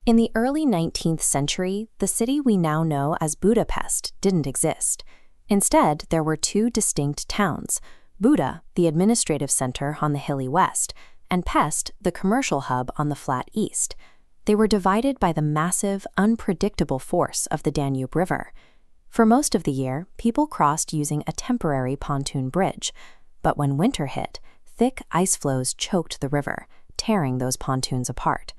In the early 19th century, the city we now know as Budapest didn't exist. Instead, there were two distinct towns: Buda, the administrative center on the hilly west, and Pest, the commercial hub on the flat east. They were divided by the massive, unpredictable force of the Danube River. For most of the year, people crossed using a temporary pontoon bridge, but when winter hit, thick ice floes choked the river, tearing those pontoons apart.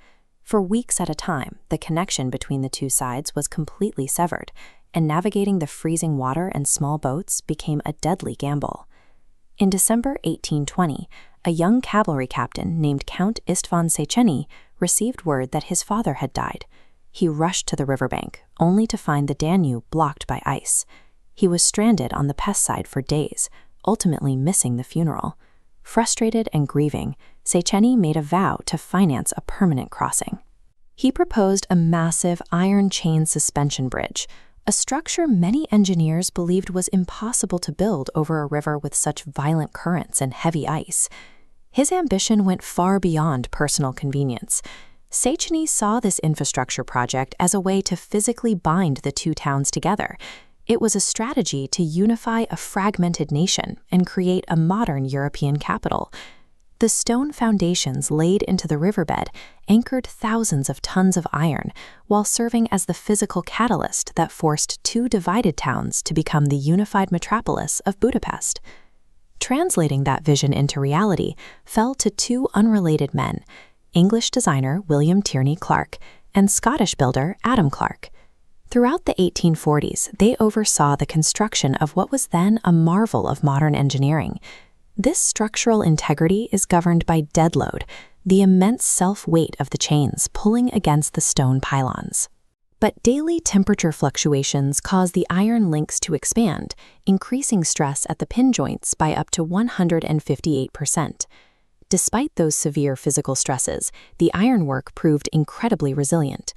For weeks at a time, the connection between the two sides was completely severed, and navigating the freezing water and small boats became a deadly gamble. In December 1820, a young cavalry captain named Count István Széchenyi received word that his father had died. He rushed to the riverbank, only to find the Danube blocked by ice. He was stranded on the Pest side for days, ultimately missing the funeral. Frustrated and grieving, Széchenyi made a vow to finance a permanent crossing. He proposed a massive iron chain suspension bridge, a structure many engineers believed was impossible to build over a river with such violent currents and heavy ice. His ambition went far beyond personal convenience. Széchenyi saw this infrastructure project as a way to physically bind the two towns together. It was a strategy to unify a fragmented nation and create a modern European capital. The stone foundations laid into the riverbed anchored thousands of tons of iron, while serving as the physical catalyst that forced two divided towns to become the unified metropolis of Budapest. Translating that vision into reality fell to two unrelated men: English designer William Tierney Clark and Scottish builder Adam Clark. Throughout the 1840s, they oversaw the construction of what was then a marvel of modern engineering. This structural integrity is governed by deadload, the immense self-weight of the chains pulling against the stone pylons. But daily temperature fluctuations cause the iron links to expand, increasing stress at the pin joints by up to 158%. Despite those severe physical stresses, the ironwork proved incredibly resilient.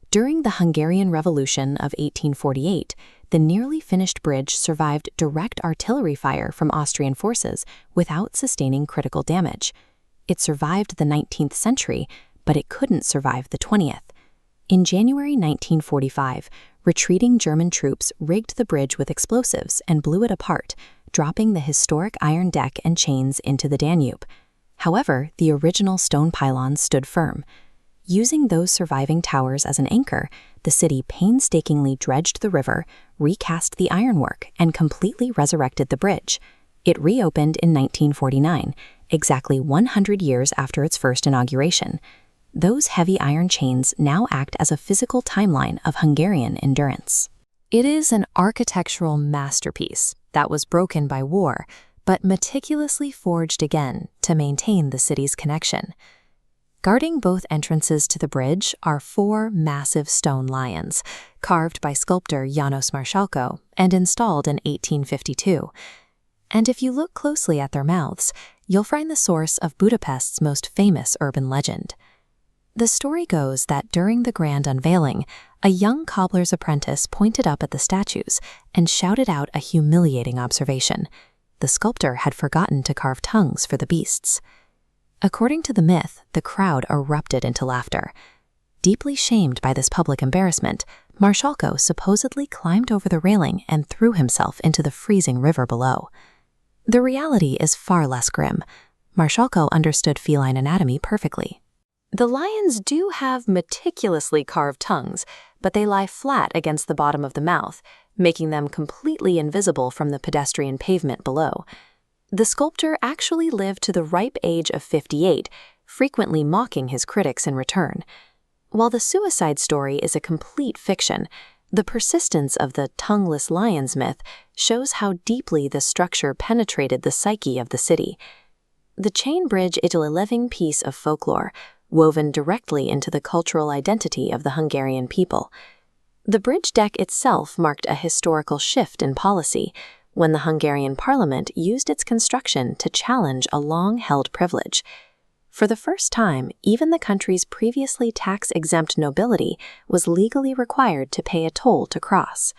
During the Hungarian Revolution of 1848, the nearly finished bridge survived direct artillery fire from Austrian forces without sustaining critical damage. It survived the 19th century, but it couldn't survive the 20th. In January 1945, retreating German troops rigged the bridge with explosives and blew it apart, dropping the historic iron deck and chains into the Danube. However, the original stone pylons stood firm. Using those surviving towers as an anchor, the city painstakingly dredged the river, recast the ironwork, and completely resurrected the bridge. It reopened in 1949, exactly 100 years after its first inauguration. Those heavy iron chains now act as a physical timeline of Hungarian endurance. It is an architectural masterpiece that was broken by war, but meticulously forged again to maintain the city's connection. Guarding both entrances to the bridge are four massive stone lions, carved by sculptor János Marsalko and installed in 1852. And if you look closely at their mouths, you'll find the source of Budapest's most famous urban legend. The story goes that during the grand unveiling, a young cobbler's apprentice pointed up at the statues and shouted out a humiliating observation. The sculptor had forgotten to carve tongues for the beasts. According to the myth, the crowd erupted into laughter. Deeply shamed by this public embarrassment, Marsalko supposedly climbed over the railing and threw himself into the freezing river below. The reality is far less grim. Marsalko understood feline anatomy perfectly. The lions do have meticulously carved tongues, but they lie flat against the bottom of the mouth, making them completely invisible from the pedestrian pavement below. The sculptor actually lived to the ripe age of 58, frequently mocking his critics in return. While the suicide story is a complete fiction, the persistence of the tongueless lions myth shows how deeply the structure penetrated the psyche of the city. The chain bridge is a living piece of folklore, woven directly into the cultural identity of the Hungarian people. The bridge deck itself marked a historical shift in policy, when the Hungarian parliament used its construction to challenge a long-held privilege. For the first time, even the country's previously tax-exempt nobility was legally required to pay a toll to cross.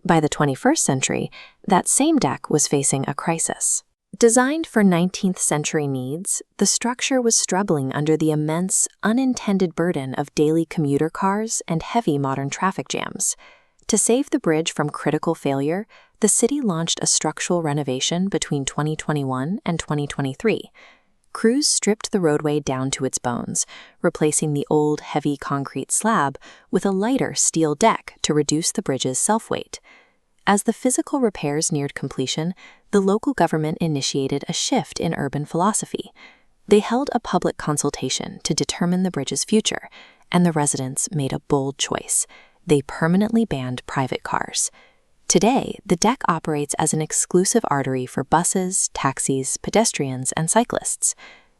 By the 21st century, that same deck was facing a crisis. Designed for 19th century needs, the structure was struggling under the immense, unintended burden of daily commuter cars and heavy modern traffic jams. To save the bridge from critical failure, the city launched a structural renovation between 2021 and 2023. Crews stripped the roadway down to its bones, replacing the old, heavy concrete slab with a lighter steel deck to reduce the bridge's self-weight. As the physical repairs neared completion, the local government initiated a shift in urban philosophy. They held a public consultation to determine the bridge's future, and the residents made a bold choice. They permanently banned private cars. Today, the deck operates as an exclusive artery for buses, taxis, pedestrians, and cyclists.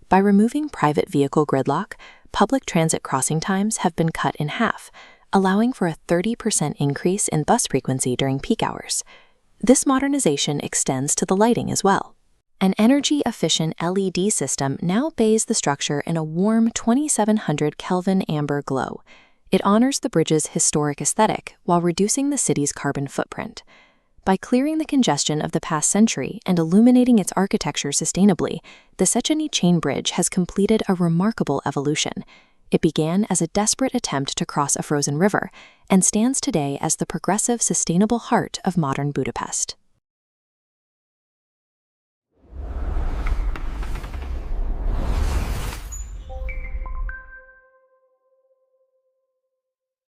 By removing private vehicle gridlock, public transit crossing times have been cut in half, allowing for a 30% increase in bus frequency during peak hours. This modernization extends to the lighting as well. An energy-efficient LED system now bathes the structure in a warm 2700 Kelvin amber glow. It honors the bridge's historic aesthetic while reducing the city's carbon footprint. By clearing the congestion of the past century and illuminating its architecture sustainably, the Széchenyi Chain Bridge has completed a remarkable evolution. It began as a desperate attempt to cross a frozen river and stands today as the progressive, sustainable heart of modern Budapest.